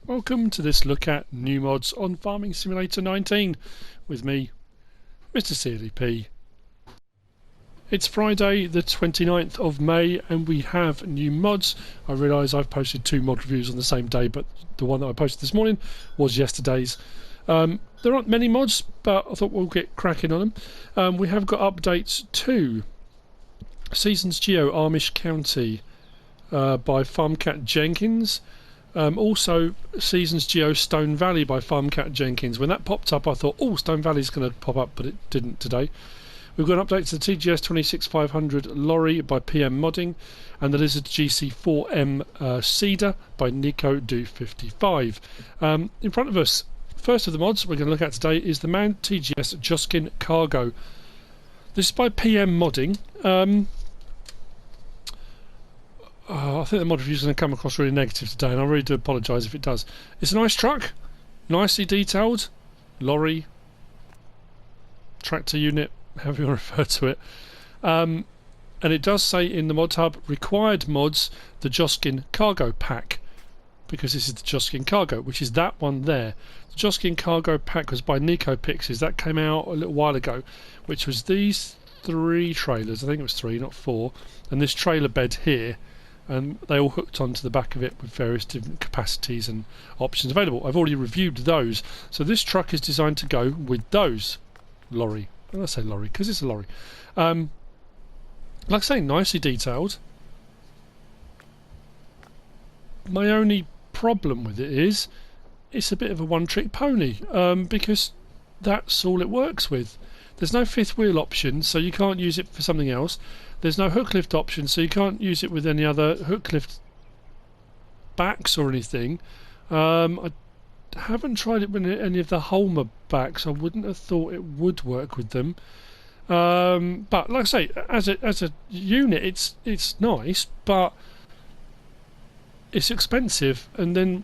Welcome to this look at new mods on Farming Simulator 19 with me, MrSealyp. It's Friday the 29th of May and we have new mods. I realise I've posted two mod reviews on the same day, but the one that I posted this morning was yesterday's. There aren't many mods, but I thought we'll get cracking on them. We have got updates to Seasons Geo Amish County by Farmcat Jenkins. Also, Seasons Geo Stone Valley by Farmcat Jenkins. When that popped up, I thought, oh, Stone Valley's going to pop up, but it didn't today. We've got an update to the TGS 26500 lorry by PM Modding, and the Lizard GC4M Cedar by Nico Do 55. In front of us, first of the mods we're going to look at today is the Man TGS Joskin Cargo. This is by PM Modding. I think the mod review is going to come across really negative today, and I really do apologise if it does. It's a nice truck, nicely detailed, lorry, tractor unit, however you want to refer to it. And it does say in the Modhub, required mods, the Joskin Cargo Pack, because this is the Joskin Cargo, which is that one there. The Joskin Cargo Pack was by Nico Pixies. That came out a little while ago, which was these three trailers. I think it was three, not four, and this trailer bed here. And they all hooked onto the back of it with various different capacities and options available. I've already reviewed those, so this truck is designed to go with those. Lorry. Well, I say lorry because it's a lorry. Like I say, nicely detailed. My only problem with it is it's a bit of a one-trick pony, because that's all it works with. There's no fifth wheel option, so you can't use it for something else. There's no hook lift option, so you can't use it with any other hook lift backs or anything. I haven't tried it with any of the Holmer backs. I wouldn't have thought it would work with them. But like I say, as a unit, it's nice, but it's expensive, and then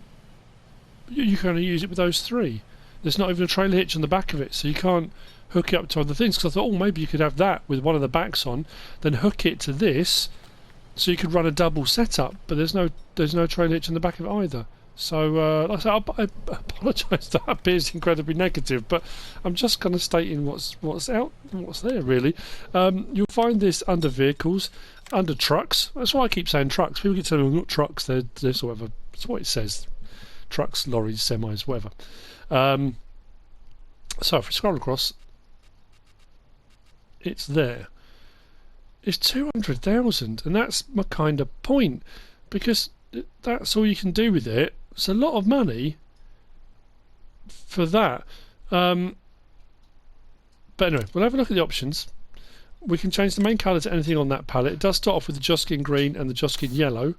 you can only use it with those three. There's not even a trailer hitch on the back of it, so you can't hook it up to other things, because I thought, oh, maybe you could have that with one of the backs on, then hook it to this, so you could run a double setup. But there's no trailer hitch on the back of it either. So, like I said, I apologise. That appears incredibly negative, but I'm just kind of stating what's there really. You'll find this under vehicles, under trucks. That's why I keep saying trucks. People get telling me not trucks. They're this or whatever. That's what it says. Trucks, lorries, semis, whatever. So if we scroll across, it's there. It's 200,000, and that's my kind of point, because that's all you can do with it. It's a lot of money for that. But anyway, we'll have a look at the options. We can change the main colour to anything on that palette. It does start off with the Joskin green and the Joskin yellow,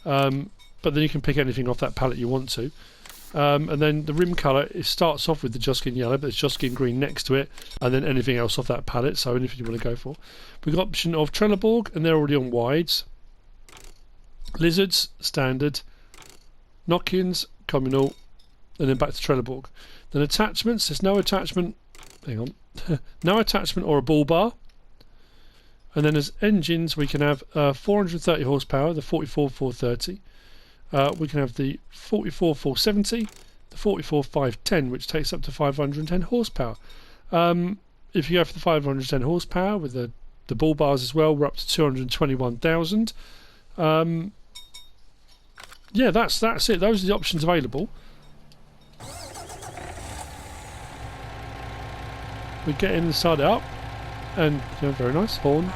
but then you can pick anything off that palette you want to. And then the rim colour, it starts off with the Joskin yellow, but there's Joskin green next to it, and then anything else off that palette, so anything you want to go for. We've got option of Trelleborg, and they're already on wides. Lizards, standard. Knock-ins, communal, and then back to Trelleborg. Then attachments, there's no attachment, hang on, no attachment or a bull bar. And then as engines, we can have 430 horsepower, the 44 430. We can have the 44 470, the 44 510, which takes up to 510 horsepower. If you go for the 510 horsepower with the bull bars as well, we're up to 221,000. Yeah, that's it. Those are the options available. We get in and start it up, and very nice horn.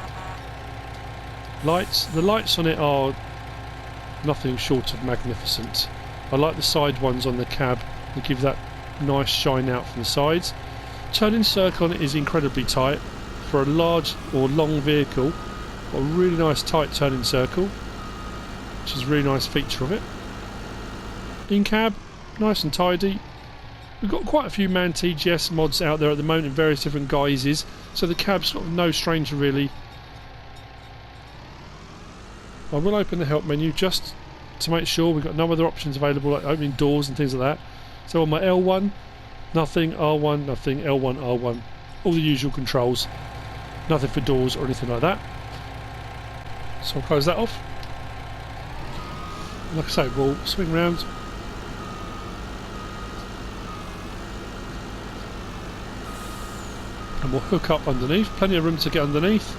Lights. The lights on it are nothing short of magnificent. I like the side ones on the cab. They give that nice shine out from the sides. Turning circle on it is incredibly tight for a large or long vehicle. Got a really nice tight turning circle, which is a really nice feature of it. In cab, nice and tidy. We've got quite a few Man TGS mods out there at the moment in various different guises, so the cab's sort of no stranger really. I will open the help menu just to make sure we've got no other options available, like opening doors and things like that. So on my L1, nothing, R1, nothing, L1, R1, all the usual controls. Nothing for doors or anything like that. So I'll close that off. Like I say, we'll swing round and will hook up underneath. Plenty of room to get underneath.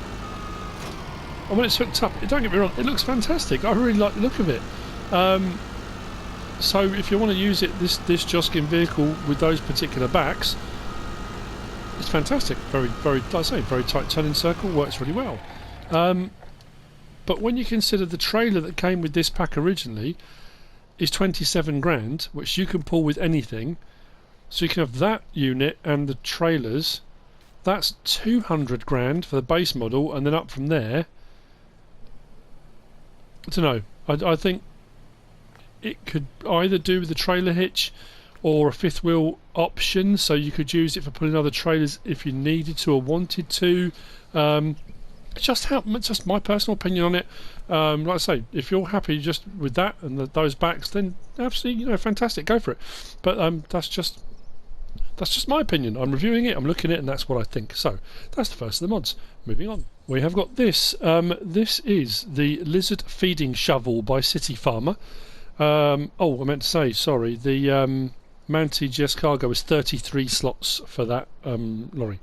And when it's hooked up, don't get me wrong, it looks fantastic. I really like the look of it. So if you want to use it, this Joskin vehicle with those particular backs, it's fantastic. Very, like I say, very tight turning circle, works really well. But when you consider the trailer that came with this pack originally is 27 grand, which you can pull with anything, so you can have that unit and the trailers. That's 200 grand for the base model, and then up from there. I don't know. I think it could either do with the trailer hitch or a fifth wheel option, so you could use it for putting other trailers if you needed to or wanted to. Just my personal opinion on it. Like I say, if you're happy just with that and those backs, then absolutely, fantastic, go for it. But that's just my opinion. I'm reviewing it, I'm looking at it, and that's what I think. So that's the first of the mods. Moving on, we have got this. This is the Lizard Feeding Shovel by Cityfarmer. Oh, I meant to say, sorry, the Manti GS Cargo is 33 slots for that lorry.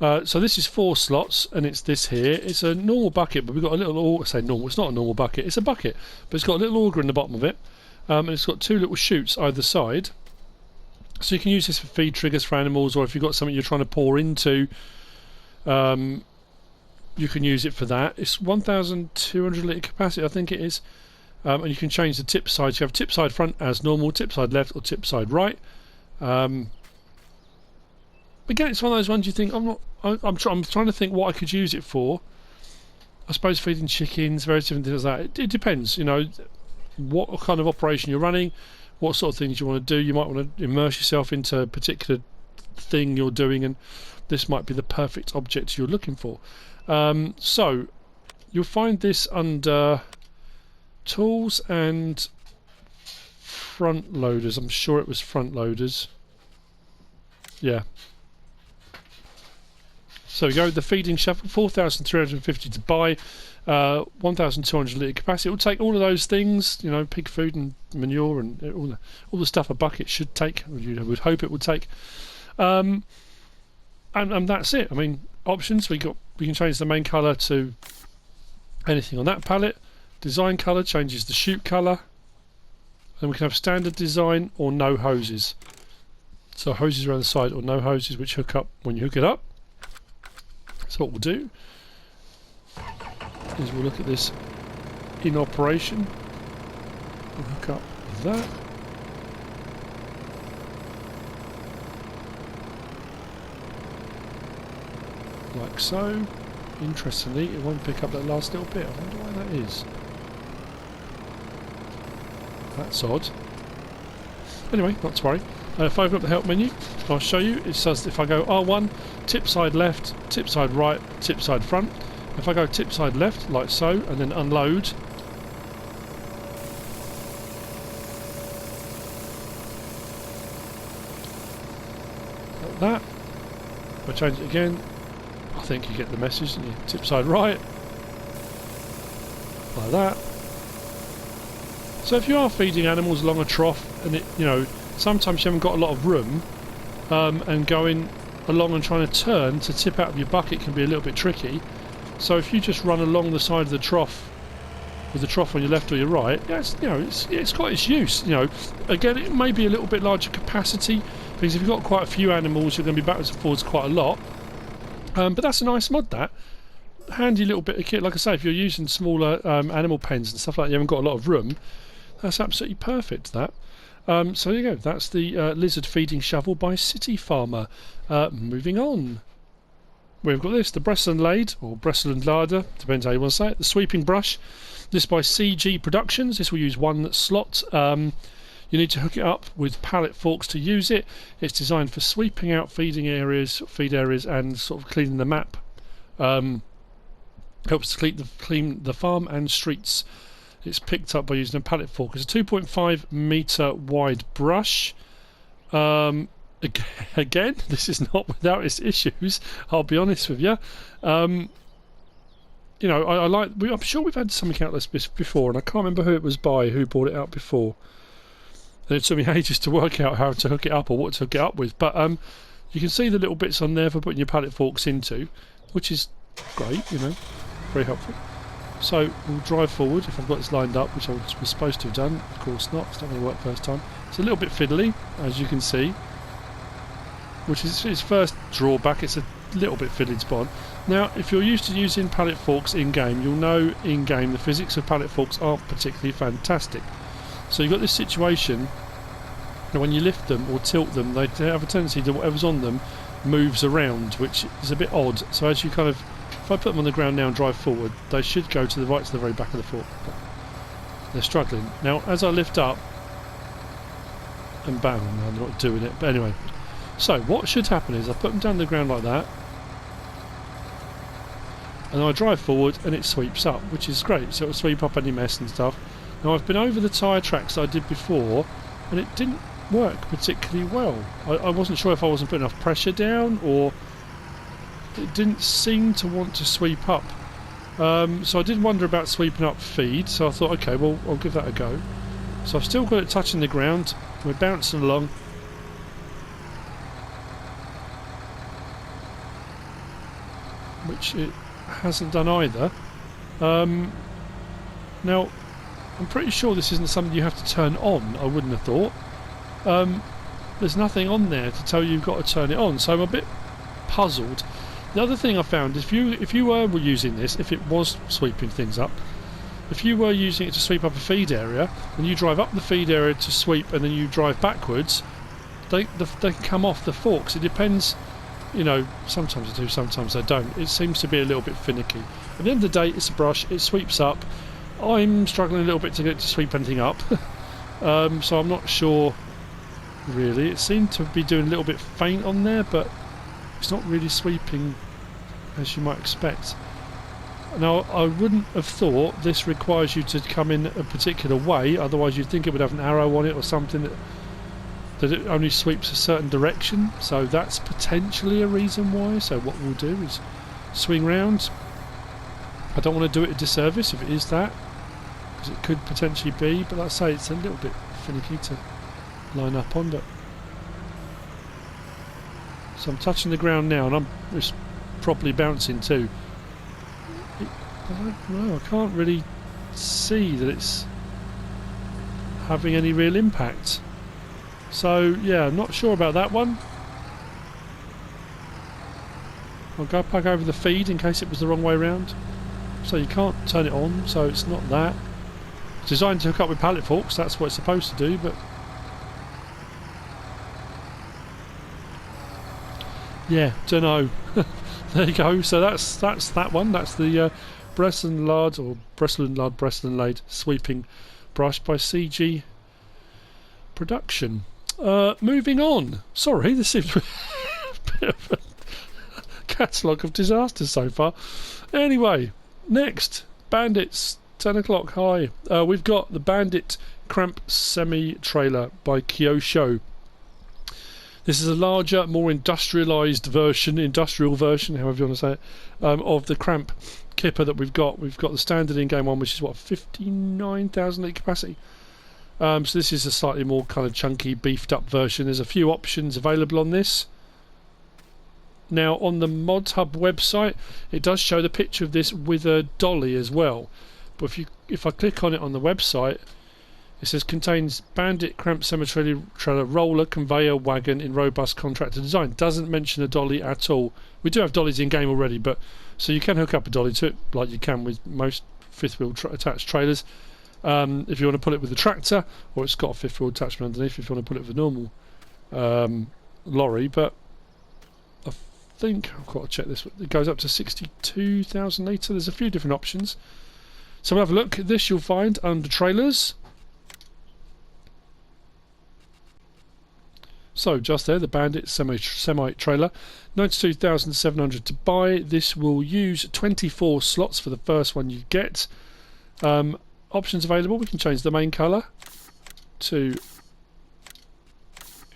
So this is 4 slots, and it's this here. It's a normal bucket, but we've got a little, I say normal, it's not a normal bucket, it's a bucket, but it's got a little auger in the bottom of it, and it's got 2 little chutes either side. So you can use this for feed triggers for animals, or if you've got something you're trying to pour into, you can use it for that. It's 1,200 litre capacity, I think it is. And you can change the tip side. So you have tip side front as normal, tip side left, or tip side right. Again, it's one of those ones you think, I'm trying to think what I could use it for. I suppose feeding chickens, various different things like that. It depends, what kind of operation you're running, what sort of things you want to do. You might want to immerse yourself into a particular thing you're doing, and this might be the perfect object you're looking for. So you'll find this under tools and front loaders. I'm sure it was front loaders. Yeah. So we go, the feeding shovel, 4,350 to buy, 1,200 litre capacity. It will take all of those things, pig food and manure and all the stuff a bucket should take, or you would hope it would take. And that's it. I mean, options, we can change the main colour to anything on that palette. Design colour changes the chute colour. And we can have standard design or no hoses. So hoses around the side or no hoses which hook up when you hook it up. So what we'll do is we'll look at this in operation. We'll hook up with that. Like so. Interestingly, it won't pick up that last little bit. I wonder why that is. That's odd. Anyway, not to worry. If I open up the help menu, I'll show you. It says if I go R1, tip side left, tip side right, tip side front. If I go tip side left, like so, and then unload, like that. If I change it again, I think you get the message, and you tip side right, like that. So if you are feeding animals along a trough, and sometimes you haven't got a lot of room, and going along and trying to turn to tip out of your bucket can be a little bit tricky. So if you just run along the side of the trough with the trough on your left or your right, it's got its use. Again, it may be a little bit larger capacity because if you've got quite a few animals, you're going to be backwards and forwards quite a lot. But that's a nice mod. That handy little bit of kit. Like I say, if you're using smaller animal pens and stuff like that, you haven't got a lot of room. That's absolutely perfect. That. So there you go. That's the Lizard Feeding Shovel by Cityfarmer. Moving on. We've got this, the Bressel and Lade, or Bressel and Lade, depends how you want to say it. The Sweeping Brush. This by CG Productions. This will use 1 slot. You need to hook it up with pallet forks to use it. It's designed for sweeping out feed areas, and sort of cleaning the map. Helps to clean the farm and streets. It's picked up by using a pallet fork. It's a 2.5 metre wide brush. Again, this is not without its issues, I'll be honest with you. I like. I'm sure we've had something out like this before, and I can't remember who it was by, who brought it out before. And it took me ages to work out how to hook it up or what to hook it up with. But You can see the little bits on there for putting your pallet forks into, which is great, you know, very helpful. So we'll drive forward if I've got this lined up, which I was supposed to have done. Of course not, it's not going to work first time. It's a little bit fiddly, as you can see, which is its first drawback. It's a little bit fiddly to spawn. Now, if you're used to using pallet forks in-game, you'll know in-game the physics of pallet forks aren't particularly fantastic. So you've got this situation, and when you lift them or tilt them, they have a tendency to whatever's on them moves around, which is a bit odd. So as you kind of, if I put them on the ground now and drive forward, they should go to the right, to the very back of the fork. But they're struggling. Now, as I lift up, and bam, I'm not doing it. But anyway, so what should happen is I put them down the ground like that, and I drive forward and it sweeps up, which is great. So it'll sweep up any mess and stuff. Now, I've been over the tyre tracks that I did before, and it didn't work particularly well. I wasn't sure if I wasn't putting enough pressure down, or it didn't seem to want to sweep up. So I did wonder about sweeping up feed, so I thought, okay, well, I'll give that a go. So I've still got it touching the ground, we're bouncing along. Which it hasn't done either. Now, I'm pretty sure this isn't something you have to turn on, I wouldn't have thought. There's nothing on there to tell you you've got to turn it on, so I'm a bit puzzled. The other thing I found, if you were using this, if it was sweeping things up, if you were using it to sweep up a feed area, and you drive up the feed area to sweep and then you drive backwards, they can come off the forks. It depends, you know, sometimes they do, sometimes they don't. It seems to be a little bit finicky. At the end of the day, it's a brush, it sweeps up. I'm struggling a little bit to get it to sweep anything up, so I'm not sure really. It seemed to be doing a little bit faint on there, but it's not really sweeping as you might expect. Now, I wouldn't have thought this requires you to come in a particular way, otherwise you'd think it would have an arrow on it or something that it only sweeps a certain direction, so that's potentially a reason why. So what we'll do is swing round. I don't want to do it a disservice if it is that, because it could potentially be, but like I say, it's a little bit finicky to line up on. But so I'm touching the ground now, and I'm just properly bouncing too. I don't know, I can't really see that it's having any real impact. So yeah, I'm not sure about that one. I'll go back over the feed in case it was the wrong way around. So you can't turn it on, so it's not that. It's designed to hook up with pallet forks, that's what it's supposed to do, but yeah, don't know. There you go. So that's that one. That's the Bressel and Lade, or Bressel and Lade sweeping brush by CG Production. Moving on. Sorry, this seems a bit of a catalogue of disasters so far. Anyway, next, Bandits, 10 o'clock, hi. We've got the Bandit Cramp semi-trailer by Kyosho. This is a larger, more industrial version, however you want to say it, of the Cramp kipper that we've got. We've got the standard in-game one, which is what, 59,000 litre capacity. So this is a slightly more kind of chunky, beefed up version. There's a few options available on this. Now, on the Modhub website, it does show the picture of this with a dolly as well. But if I click on it on the website, it says contains Bandit Cramp semi-trailer roller conveyor wagon in robust contractor design. Doesn't mention a dolly at all. We do have dollies in game already, but so you can hook up a dolly to it like you can with most fifth wheel attached trailers. If you want to put it with a tractor, or it's got a fifth wheel attachment underneath if you want to put it with a normal lorry. But I think I've got to check this. It goes up to 62,000 litre. There's a few different options. So we'll have a look at this. You'll find under trailers. So just there, the Bandit semi-trailer, 92,700 to buy. This will use 24 slots for the first one you get. Options available, we can change the main colour to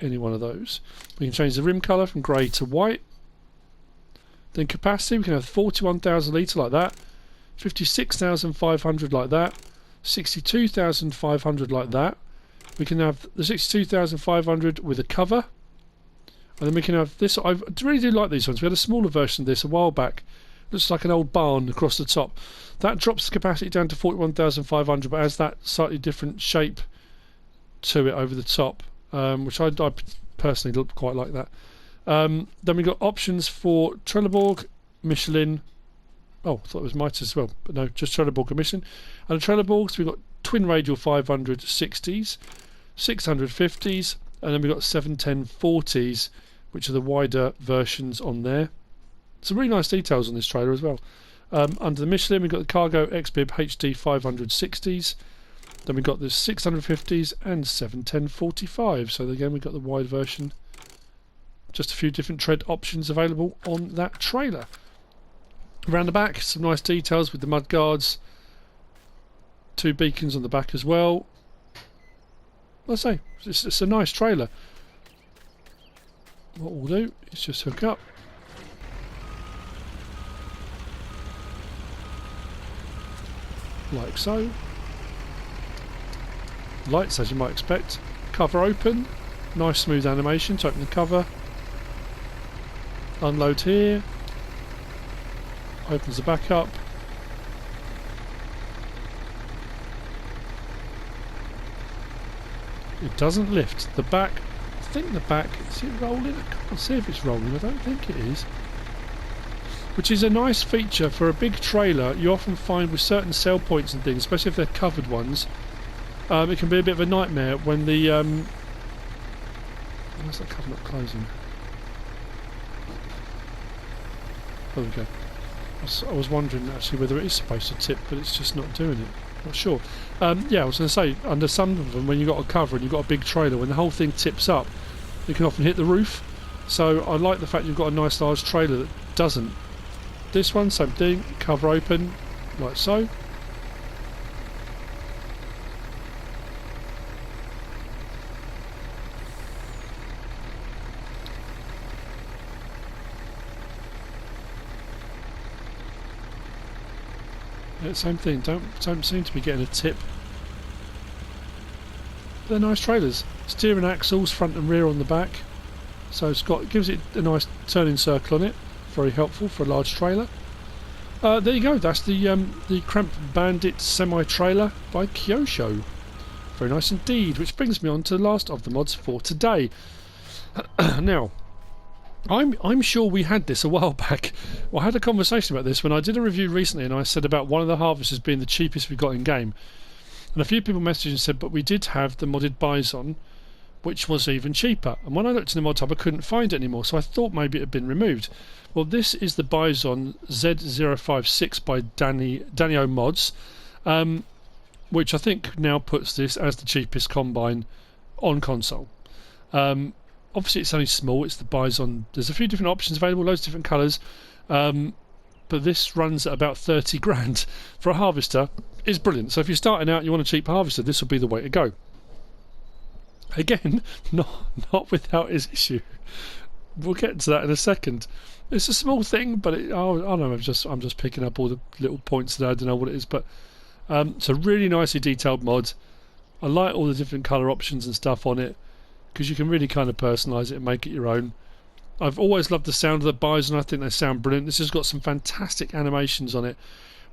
any one of those. We can change the rim colour from grey to white. Then capacity, we can have 41,000 litre like that, 56,500 like that, 62,500 like that. We can have the 62,500 with a cover, And then we can have this. I really do like these ones. We had a smaller version of this a while back. Looks like an old barn across the top. That drops the capacity down to 41,500, but has that slightly different shape to it over the top, which I personally quite like that. Then we've got options for Trelleborg, Michelin. Oh, I thought it was Mitre as well, but no, just Trelleborg and Michelin. And the Trelleborgs, we've got twin radial 560s, 650s, and then we've got 71040s, which are the wider versions on there. Some really nice details on this trailer as well. Under the Michelin, we've got the Cargo XBib HD 560s. Then we've got the 650s and 71045. So again, we've got the wide version. Just a few different tread options available on that trailer. Around the back, some nice details with the mud guards. 2 beacons on the back as well. Like I say, it's a nice trailer. What we'll do is just hook up. Like so. Lights, as you might expect. Cover open. Nice smooth animation to open the cover. Unload here. Opens the back up. It doesn't lift. The back, I think the back, is it rolling? I can't see if it's rolling. I don't think it is. Which is a nice feature for a big trailer. You often find with certain sell points and things, especially if they're covered ones, it can be a bit of a nightmare when the where's that cover not closing? There we go. I was wondering actually whether it is supposed to tip, but it's just not doing it. Not sure. Yeah, I was going to say, under some of them, when you've got a cover and you've got a big trailer, when the whole thing tips up, it can often hit the roof. So I like the fact you've got a nice large trailer that doesn't. This one, same thing, cover open, like so. Yeah, same thing, don't seem to be getting a tip. They're nice trailers. Steering axles, front and rear on the back. So it gives it a nice turning circle on it. Very helpful for a large trailer. There you go. That's the Cramp Bandit semi-trailer by Kyosho. Very nice indeed. Which brings me on to the last of the mods for today. Now, I'm sure we had this a while back. Well, I had a conversation about this when I did a review recently, and I said about one of the harvesters being the cheapest we got in game. And a few people messaged and said, but we did have the modded Bizon, which was even cheaper. And when I looked in the Modhub, I couldn't find it anymore, so I thought maybe it had been removed. Well, this is the Bizon Z06 by DanioMods, which I think now puts this as the cheapest combine on console. Obviously, it's only small. It's the Bizon. There's a few different options available, loads of different colours, but this runs at about 30 grand for a harvester. It's brilliant. So if you're starting out and you want a cheap harvester, this will be the way to go. Again, not without its issue. We'll get to that in a second. It's a small thing, but I don't know. I'm just picking up all the little points that I don't know what it is. But it's a really nicely detailed mod. I like all the different colour options and stuff on it because you can really kind of personalise it and make it your own. I've always loved the sound of the Bizon. I think they sound brilliant. This has got some fantastic animations on it.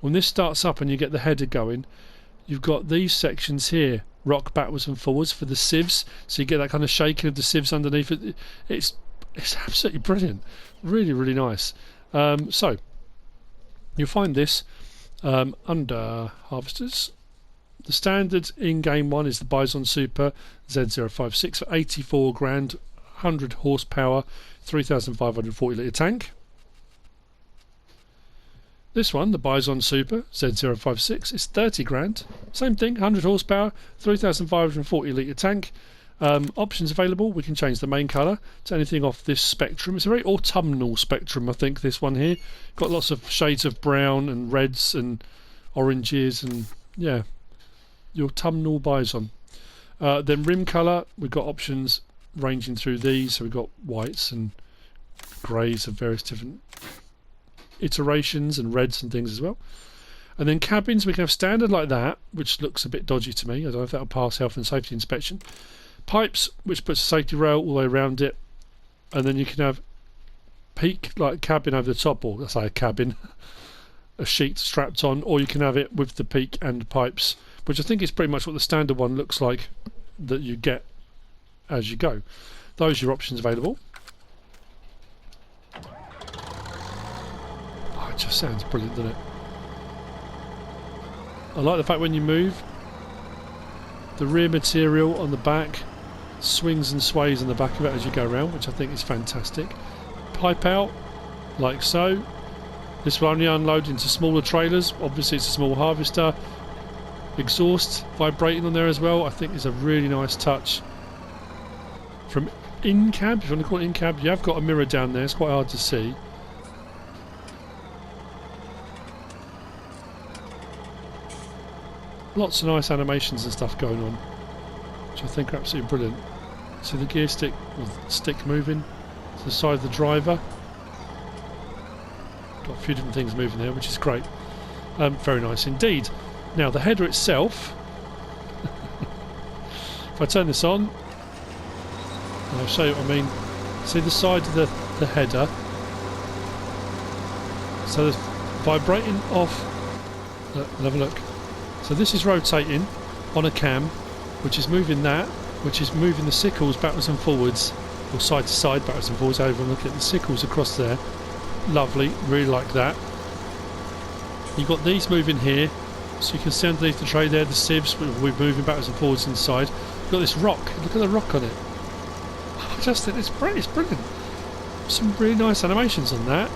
When this starts up and you get the header going, you've got these sections here. Rock backwards and forwards for the sieves, so you get that kind of shaking of the sieves underneath it. It's absolutely brilliant, really really nice. So you'll find this under harvesters. The standard in-game one is the Bizon Super Z06 for 84 grand, 100 horsepower, 3,540 litre tank. This one, the Bizon Super Z056, is 30 grand. Same thing, 100 horsepower, 3,540 litre tank. Options available, we can change the main colour to anything off this spectrum. It's a very autumnal spectrum, I think, this one here. Got lots of shades of brown and reds and oranges and, yeah, your autumnal Bizon. Then rim colour, we've got options ranging through these. So we've got whites and greys of various different iterations and reds and things as well. And then cabins, we can have standard like that, which looks a bit dodgy to me. I don't know if that'll pass health and safety inspection. Pipes, which puts a safety rail all the way around it. and then you can have peak like cabin over the top, or let's say a cabin, a sheet strapped on, or you can have it with the peak and pipes, which I think is pretty much what the standard one looks like that you get as you go. Those are your options available. Oh, it just sounds brilliant, doesn't it? I like the fact when you move, the rear material on the back swings and sways on the back of it as you go around, which I think is fantastic. Pipe out, like so. This will only unload into smaller trailers. Obviously it's a small harvester. Exhaust vibrating on there as well, I think is a really nice touch. From in-cab, if you want to call it in-cab, you have got a mirror down there, it's quite hard to see. Lots of nice animations and stuff going on, which I think are absolutely brilliant. See the gear stick, or the stick moving to the side of the driver. Got a few different things moving there, which is great. Very nice indeed. Now the header itself, if I turn this on, I'll show you what I mean. See the side of the header? So there's vibrating off. Look, have a look. So this is rotating on a cam, which is moving that, which is moving the sickles backwards and forwards, or side to side, backwards and forwards. Over and look at the sickles across there. Lovely, really like that. You've got these moving here, so you can see underneath the tray there, the sieves, we're moving backwards and forwards inside. You've got this rock, look at the rock on it. I just think it's brilliant. Some really nice animations on that.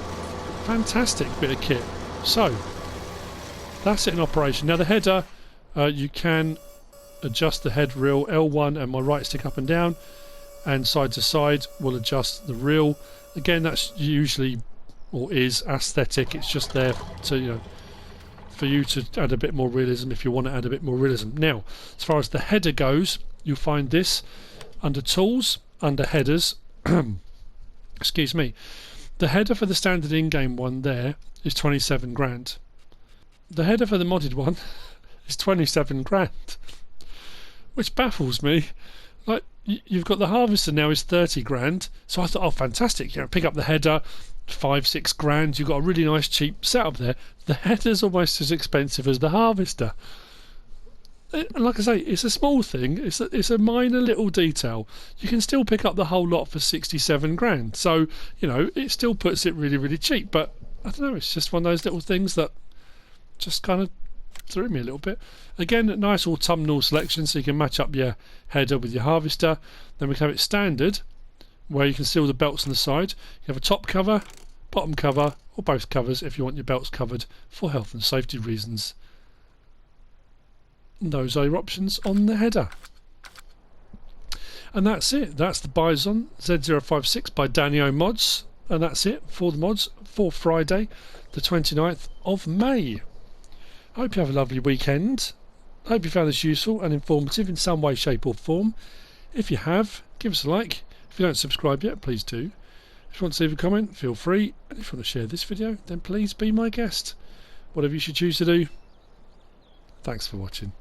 Fantastic bit of kit. So, that's it in operation. Now the header, you can adjust the head reel L1 and my right stick up and down, and side to side will adjust the reel. Again, that's usually, or is, aesthetic. It's just there to, you know, for you to add a bit more realism if you want to add a bit more realism. Now, as far as the header goes, you'll find this under tools, under headers. Excuse me. The header for the standard in-game one there is 27 grand. The header for the modded one is 27 grand, which baffles me. Like, you've got the harvester now is 30 grand, so I thought, oh fantastic, you know, pick up the header, 5-6 grand, you've got a really nice cheap setup there. The header's almost as expensive as the harvester. And like I say, it's a small thing, it's a minor little detail. You can still pick up the whole lot for 67 grand, so, you know, it still puts it really, really cheap, but I don't know, it's just one of those little things that just kind of threw me a little bit. Again, a nice autumnal selection, so you can match up your header with your harvester. Then we can have it standard, where you can see all the belts on the side. You have a top cover, bottom cover, or both covers if you want your belts covered for health and safety reasons. And those are your options on the header. And that's it. That's the Bizon Z06 by DanioMods. And that's it for the mods for Friday, the 29th of May. I hope you have a lovely weekend. I hope you found this useful and informative in some way, shape or form. If you have, give us a like. If you don't subscribe yet, please do. If you want to leave a comment, feel free. And if you want to share this video, then please be my guest. Whatever you should choose to do. Thanks for watching.